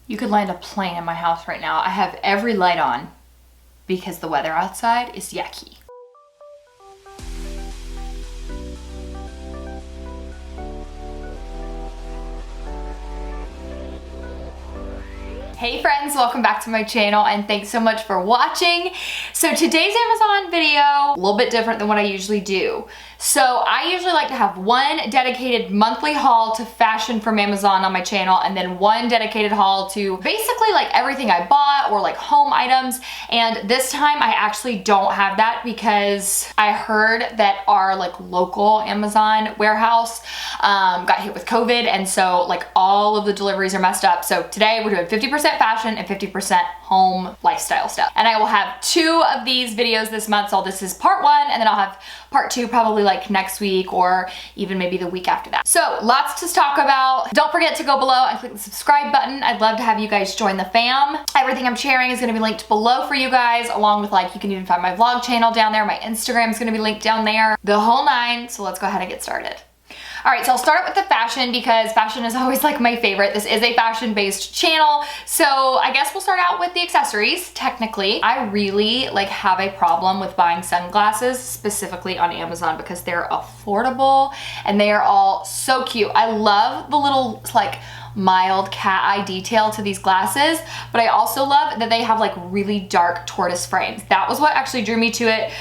You could land a plane in my house right now. I have every light on because the weather outside is yucky. Hey friends, welcome back to my channel and thanks so much for watching. So today's Amazon video, a little bit different than what I usually do. So I usually like to have one dedicated monthly haul to fashion from Amazon on my channel and then one dedicated haul to basically like everything I bought or like home items. And this time I actually don't have that because I heard that our like local Amazon warehouse got hit with COVID, and so like all of the deliveries are messed up. So today we're doing 50% fashion and 50% home lifestyle stuff. And I will have 2 of these videos this month. So this is part 1 and then I'll have part 2 probably like next week or even maybe the week after that. So lots to talk about. Don't forget to go below and click the subscribe button. I'd love to have you guys join the fam. Everything I'm sharing is gonna be linked below for you guys, along with like, you can even find my vlog channel down there. My Instagram is gonna be linked down there. The whole 9. So let's go ahead and get started. All right, so I'll start with the fashion because fashion is always like my favorite. This is a fashion-based channel, so I guess we'll start out with the accessories. Technically, I really like have a problem with buying sunglasses, specifically on Amazon, because they're affordable and they are all so cute. I love the little like mild cat eye detail to these glasses, but I also love that they have like really dark tortoise frames. That was what actually drew me to it.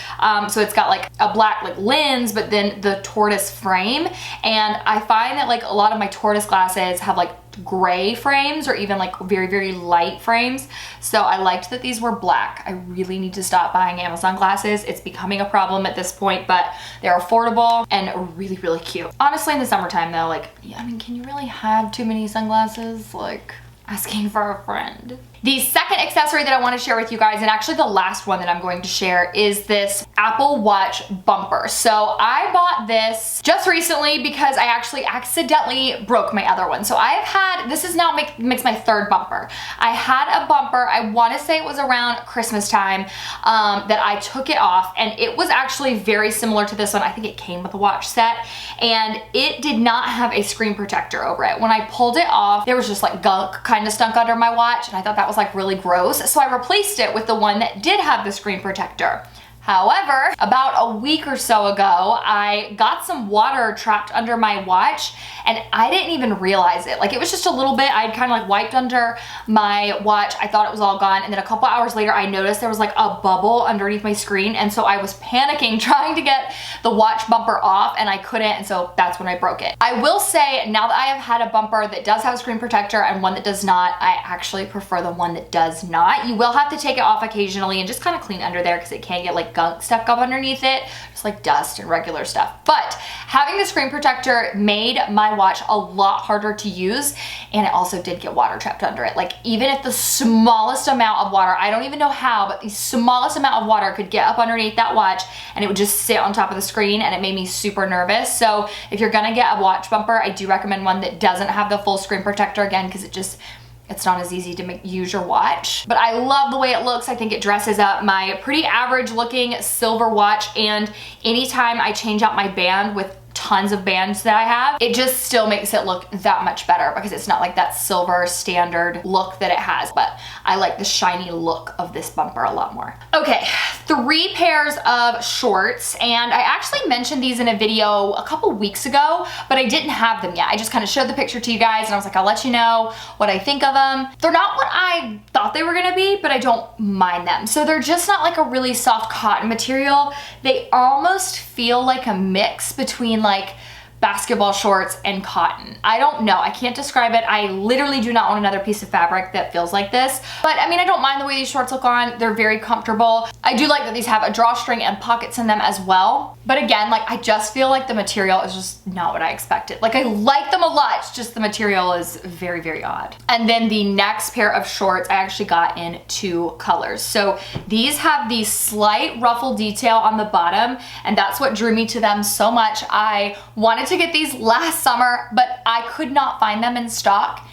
So it's got like a black like lens, but then the tortoise frame. And I find that like a lot of my tortoise glasses have like gray frames or even like very, very light frames. So I liked that these were black. I really need to stop buying Amazon glasses. It's becoming a problem at this point, but they're affordable and really, really cute. Honestly, in the summertime though, like, I mean, can you really have too many sunglasses? Like, asking for a friend. The second accessory that I want to share with you guys, and actually the last one that I'm going to share, is this Apple Watch bumper. So I bought this just recently because I actually accidentally broke my other one. So I've had, this is now makes my 3rd bumper. I had a bumper, I want to say it was around Christmas time, that I took it off, and it was actually very similar to this one. I think it came with a watch set, and it did not have a screen protector over it. When I pulled it off, there was just like gunk kind of stunk under my watch, and I thought that was like really gross. So I replaced it with the one that did have the screen protector. However, about a week or so ago, I got some water trapped under my watch and I didn't even realize it. Like, it was just a little bit. I'd kind of like wiped under my watch. I thought it was all gone. And then a couple hours later, I noticed there was like a bubble underneath my screen. And so I was panicking trying to get the watch bumper off and I couldn't. And so that's when I broke it. I will say, now that I have had a bumper that does have a screen protector and one that does not, I actually prefer the one that does not. You will have to take it off occasionally and just kind of clean under there because it can get like gunk stuck up underneath it, just like dust and regular stuff. But having the screen protector made my watch a lot harder to use, and it also did get water trapped under it. Like, even if the smallest amount of water, I don't even know how, but the smallest amount of water could get up underneath that watch and it would just sit on top of the screen, and it made me super nervous. So if you're gonna get a watch bumper, I do recommend one that doesn't have the full screen protector, again, because it's not as easy to use your watch. But I love the way it looks. I think it dresses up my pretty average looking silver watch, and anytime I change out my band with tons of bands that I have, it just still makes it look that much better because it's not like that silver standard look that it has. But I like the shiny look of this bumper a lot more. Okay, 3 pairs of shorts, and I actually mentioned these in a video a couple weeks ago, but I didn't have them yet. I just kind of showed the picture to you guys and I was like, I'll let you know what I think of them. They're not what I thought they were gonna be, but I don't mind them. So they're just not like a really soft cotton material. They almost feel like a mix between like basketball shorts and cotton. I don't know, I can't describe it. I literally do not want another piece of fabric that feels like this. But I mean, I don't mind the way these shorts look on. They're very comfortable. I do like that these have a drawstring and pockets in them as well. But again, like, I just feel like the material is just not what I expected. Like, I like them a lot, it's just the material is very, very odd. And then the next pair of shorts I actually got in 2 colors. So these have the slight ruffle detail on the bottom, and that's what drew me to them so much. I wanted to get these last summer, but I could not find them in stock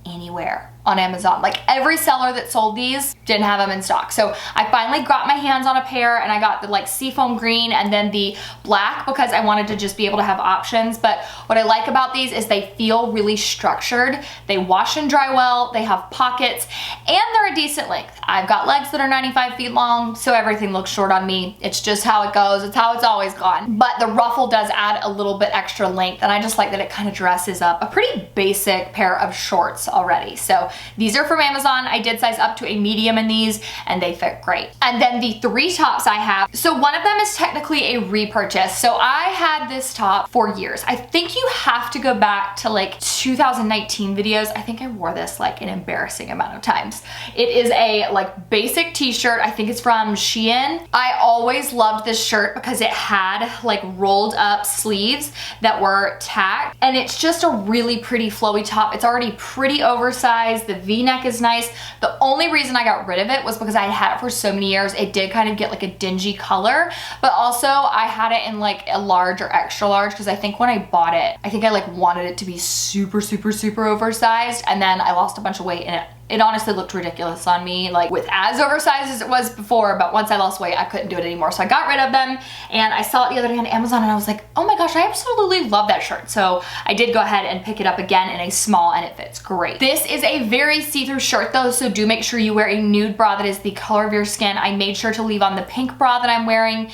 anywhere on Amazon. Like every seller that sold these didn't have them in stock. So I finally got my hands on a pair, and I got the like seafoam green and then the black because I wanted to just be able to have options. But what I like about these is they feel really structured. They wash and dry well, they have pockets, and they're a decent length. I've got legs that are 95 feet long, so everything looks short on me. It's just how it goes. It's how it's always gone. But the ruffle does add a little bit extra length, and I just like that it kind of dresses up a pretty basic pair of shorts already. So these are from Amazon. I did size up to a medium in these, and they fit great. And then the 3 tops I have, so one of them is technically a repurchase. So I had this top for years. I think you have to go back to like 2019 videos. I think I wore this like an embarrassing amount of times. It is a like basic t-shirt. I think it's from Shein. I always loved this shirt because it had like rolled up sleeves that were tacked, and it's just a really pretty flowy top. It's already pretty oversized. The V-neck is nice. The only reason I got rid of it was because I had it for so many years. It did kind of get like a dingy color, but also I had it in like a large or extra large because I think when I bought it, I think I like wanted it to be super, super, super oversized, and then I lost a bunch of weight and it honestly looked ridiculous on me, like with as oversized as it was before, but once I lost weight, I couldn't do it anymore. So I got rid of them, and I saw it the other day on Amazon, and I was like, oh my gosh, I absolutely love that shirt. So I did go ahead and pick it up again in a small, and it fits great. This is a very see-through shirt though, so do make sure you wear a nude bra that is the color of your skin. I made sure to leave on the pink bra that I'm wearing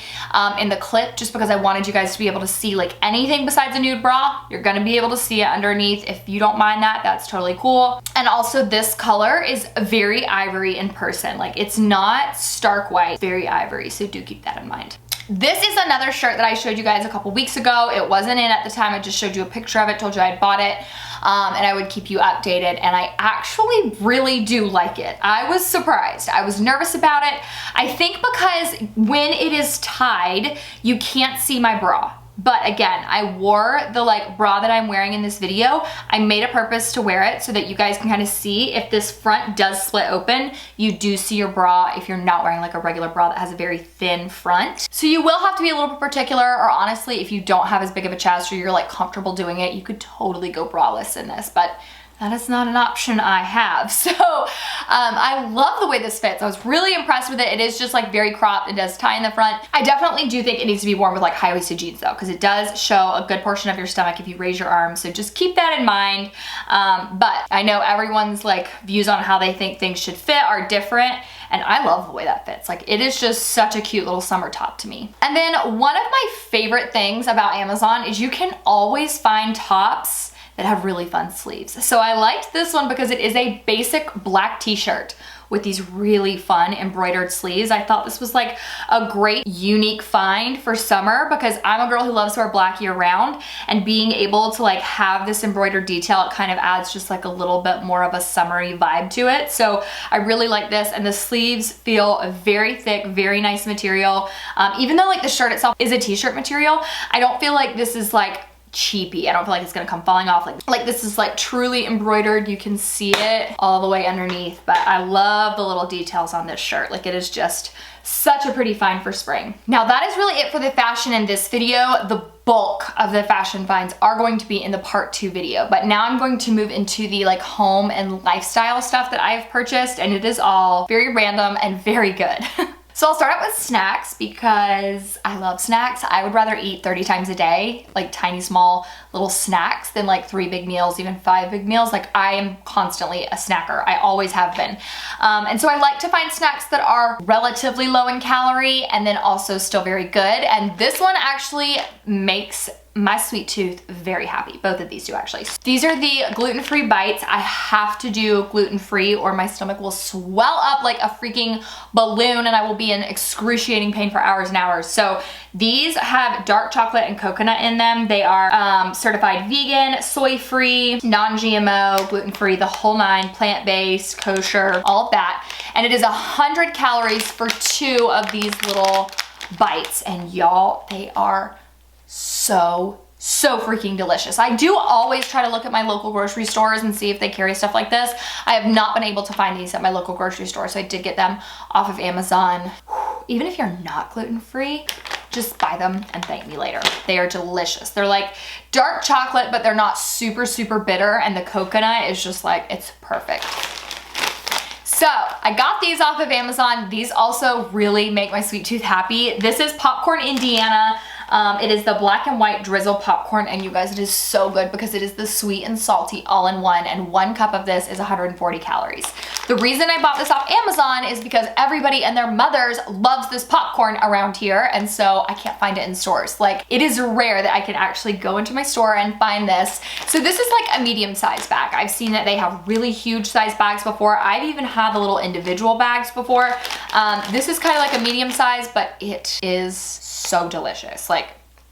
in the clip, just because I wanted you guys to be able to see like anything besides a nude bra. You're gonna be able to see it underneath. If you don't mind that, that's totally cool. And also this color is very ivory in person. Like it's not stark white, very ivory, so do keep that in mind. This is another shirt that I showed you guys a couple weeks ago. It wasn't in at the time. I just showed you a picture of it, told you I had bought it, and I would keep you updated, and I actually really do like it. I was surprised. I was nervous about it. I think because when it is tied, you can't see my bra. But again, I wore the like bra that I'm wearing in this video. I made a purpose to wear it so that you guys can kind of see if this front does split open, you do see your bra if you're not wearing like a regular bra that has a very thin front. So you will have to be a little bit particular, or honestly, if you don't have as big of a chest or you're like comfortable doing it, you could totally go braless in this, but that is not an option I have. So I love the way this fits. I was really impressed with it. It is just like very cropped. It does tie in the front. I definitely do think it needs to be worn with like high-waisted jeans though, because it does show a good portion of your stomach if you raise your arms. So just keep that in mind. But I know everyone's like views on how they think things should fit are different. And I love the way that fits. Like it is just such a cute little summer top to me. And then one of my favorite things about Amazon is you can always find tops that have really fun sleeves. So I liked this one because it is a basic black t-shirt with these really fun embroidered sleeves. I thought this was like a great unique find for summer because I'm a girl who loves to wear black year round, and being able to like have this embroidered detail, it kind of adds just like a little bit more of a summery vibe to it. So I really like this, and the sleeves feel very thick, very nice material. Even though like the shirt itself is a t-shirt material, I don't feel like this is like cheapy. I don't feel like it's gonna come falling off. Like this is like truly embroidered. You can see it all the way underneath, but I love the little details on this shirt. Like it is just such a pretty find for spring. Now that is really it for the fashion in this video. The bulk of the fashion finds are going to be in the part 2 video, but now I'm going to move into the like home and lifestyle stuff that I've purchased, and it is all very random and very good. So I'll start out with snacks because I love snacks. I would rather eat 30 times a day, like tiny small little snacks, than like 3 big meals, even 5 big meals. Like I am constantly a snacker. I always have been. And so I like to find snacks that are relatively low in calorie and then also still very good. And this one actually makes my sweet tooth very happy. Both of these do actually. These are the gluten-free bites. I have to do gluten-free or my stomach will swell up like a freaking balloon and I will be in excruciating pain for hours and hours. So these have dark chocolate and coconut in them. They are certified vegan, soy-free, non-GMO, gluten-free, the whole 9, plant-based, kosher, all of that. And it is 100 calories for 2 of these little bites. And y'all, they are so freaking delicious. I do always try to look at my local grocery stores and see if they carry stuff like this. I have not been able to find these at my local grocery store, so I did get them off of Amazon. Even if you're not gluten-free, just buy them and thank me later. They are delicious. They're like dark chocolate, but they're not super bitter, and the coconut is just like, it's perfect. So I got these off of Amazon. These also really make my sweet tooth happy. This is Popcorn Indiana. It is the black and white drizzle popcorn, and you guys, it is so good because it is the sweet and salty all in one, and 1 cup of this is 140 calories. The reason I bought this off Amazon is because everybody and their mothers loves this popcorn around here, and so I can't find it in stores. Like, it is rare that I can actually go into my store and find this. So this is like a medium-sized bag. I've seen that they have really huge size bags before. I've even had the little individual bags before. This is kind of like a medium size, but it is so delicious. Like,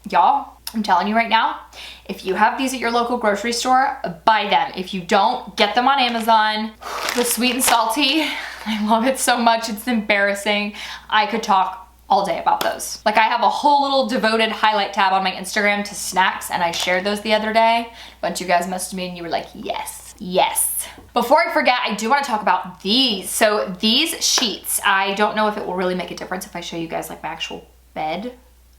y'all, I'm telling you right now, if you have these at your local grocery store, buy them. If you don't, get them on Amazon. The sweet and salty, I love it so much, it's embarrassing. I could talk all day about those. Like, I have a whole little devoted highlight tab on my Instagram to snacks, and I shared those the other day. A bunch of you guys messaged me and you were like, yes, yes. Before I forget, I do want to talk about these. So these sheets, I don't know if it will really make a difference if I show you guys like my actual bed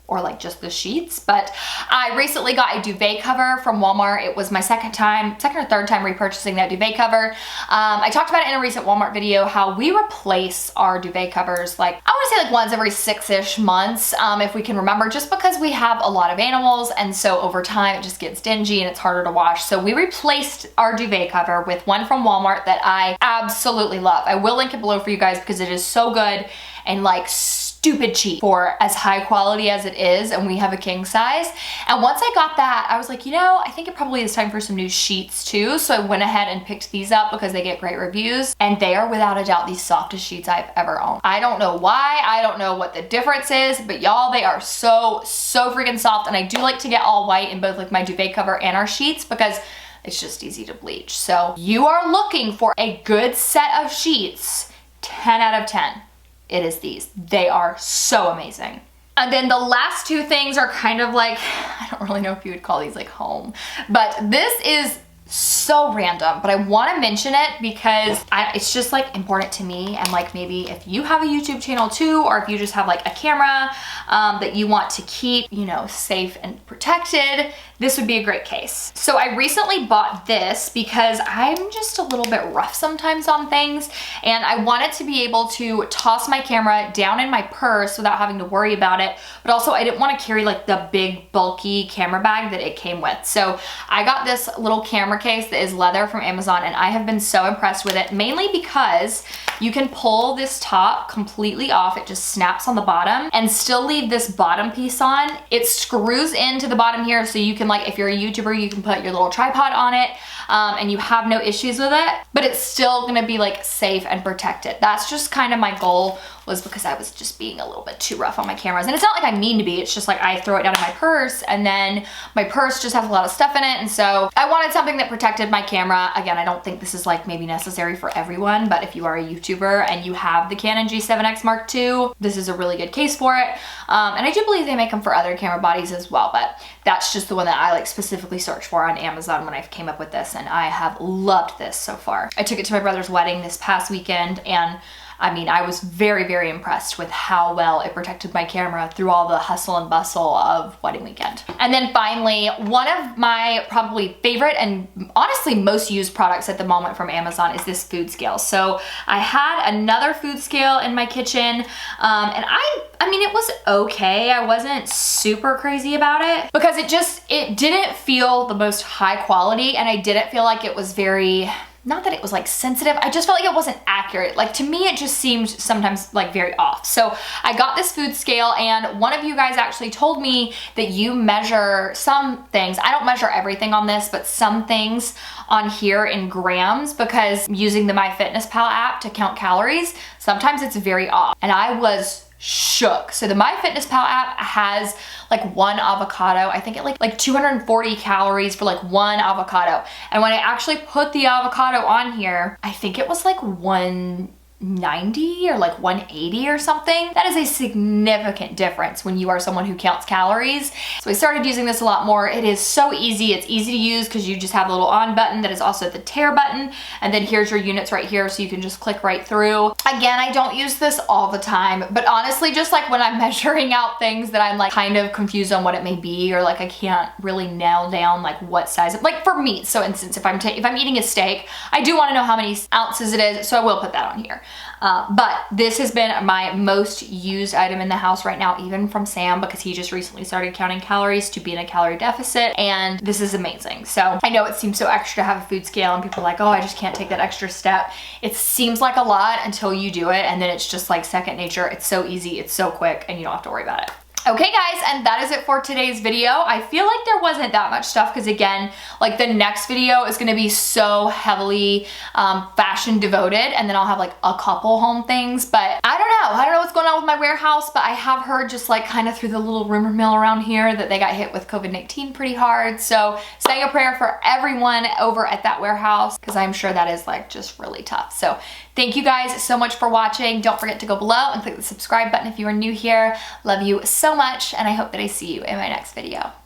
or like just the sheets, but I recently got a duvet cover from Walmart. It was my second or third time repurchasing that duvet cover. I talked about it in a recent Walmart video, how we replace our duvet covers, like, I wanna say like once every 6-ish months, if we can remember, just because we have a lot of animals, and so over time it just gets dingy and it's harder to wash. So we replaced our duvet cover with one from Walmart that I absolutely love. I will link it below for you guys because it is so good and like stupid cheap for as high quality as it is, and we have a king size. And once I got that, I was like, you know, I think it probably is time for some new sheets too. So I went ahead and picked these up because they get great reviews, and they are without a doubt the softest sheets I've ever owned. I don't know why, I don't know what the difference is, but y'all, they are so freaking soft. And I do like to get all white in both like my duvet cover and our sheets because it's just easy to bleach. So you are looking for a good set of sheets, 10 out of 10. It is these. They are so amazing. And then the last two things are kind of like, I don't really know if you would call these like home, but this is so random, but I want to mention it because it's just like important to me. And like, maybe if you have a YouTube channel too, or if you just have like a camera that you want to keep, you know, safe and protected, this would be a great case. So I recently bought this because I'm just a little bit rough sometimes on things, and I wanted to be able to toss my camera down in my purse without having to worry about it, but also I didn't want to carry like the big bulky camera bag that it came with. So I got this little camera case that is leather from Amazon, and I have been so impressed with it, mainly because you can pull this top completely off. It just snaps on the bottom and still leave this bottom piece on. It screws into the bottom here, so you can, like, if you're a YouTuber, you can put your little tripod on it and you have no issues with it, but it's still gonna be like safe and protected. That's just kind of my goal, was because I was just being a little bit too rough on my cameras. And it's not like I mean to be, it's just like I throw it down in my purse, and then my purse just has a lot of stuff in it, and so I wanted something that protected my camera. Again, I don't think this is like maybe necessary for everyone, but if you are a YouTuber and you have the Canon G7X Mark II, this is a really good case for it. And I do believe they make them for other camera bodies as well, but that's just the one that I like specifically searched for on Amazon when I came up with this, and I have loved this so far. I took it to my brother's wedding this past weekend, and I mean, I was very impressed with how well it protected my camera through all the hustle and bustle of wedding weekend. And then finally, one of my probably favorite and honestly most used products at the moment from Amazon is this food scale. So I had another food scale in my kitchen, and I mean, it was okay. I wasn't super crazy about it because it didn't feel the most high quality, and I didn't feel like it was very, not that it was like sensitive, I just felt like it wasn't accurate. Like, to me, it just seemed sometimes like very off. So I got this food scale, and one of you guys actually told me that you measure some things. I don't measure everything on this, but some things on here in grams, because using the MyFitnessPal app to count calories, sometimes it's very off. And I was shook. So the MyFitnessPal app has like one avocado. I think it like 240 calories for like one avocado. And when I actually put the avocado on here, I think it was like 1 90 or like 180 or something. That is a significant difference when you are someone who counts calories. So I started using this a lot more. It is so easy. It's easy to use because you just have a little on button that is also the tear button. And then here's your units right here, so you can just click right through. Again, I don't use this all the time, but honestly, just like when I'm measuring out things that I'm like kind of confused on what it may be, or like I can't really nail down like what size, like for meat. So instance, if I'm eating a steak, I do want to know how many ounces it is, so I will put that on here. But this has been my most used item in the house right now, even from Sam, because he just recently started counting calories to be in a calorie deficit, and this is amazing. So I know it seems so extra to have a food scale, and people are like, oh, I just can't take that extra step. It seems like a lot until you do it, and then it's just like second nature. It's so easy, it's so quick, and you don't have to worry about it. Okay guys, and that is it for today's video. I feel like there wasn't that much stuff because again, like the next video is gonna be so heavily fashion devoted, and then I'll have like a couple home things, but I don't know what's going on with my warehouse, but I have heard just like kind of through the little rumor mill around here that they got hit with COVID-19 pretty hard. So saying a prayer for everyone over at that warehouse, because I'm sure that is like just really tough. So thank you guys so much for watching. Don't forget to go below and click the subscribe button if you are new here. Love you so much, and I hope that I see you in my next video.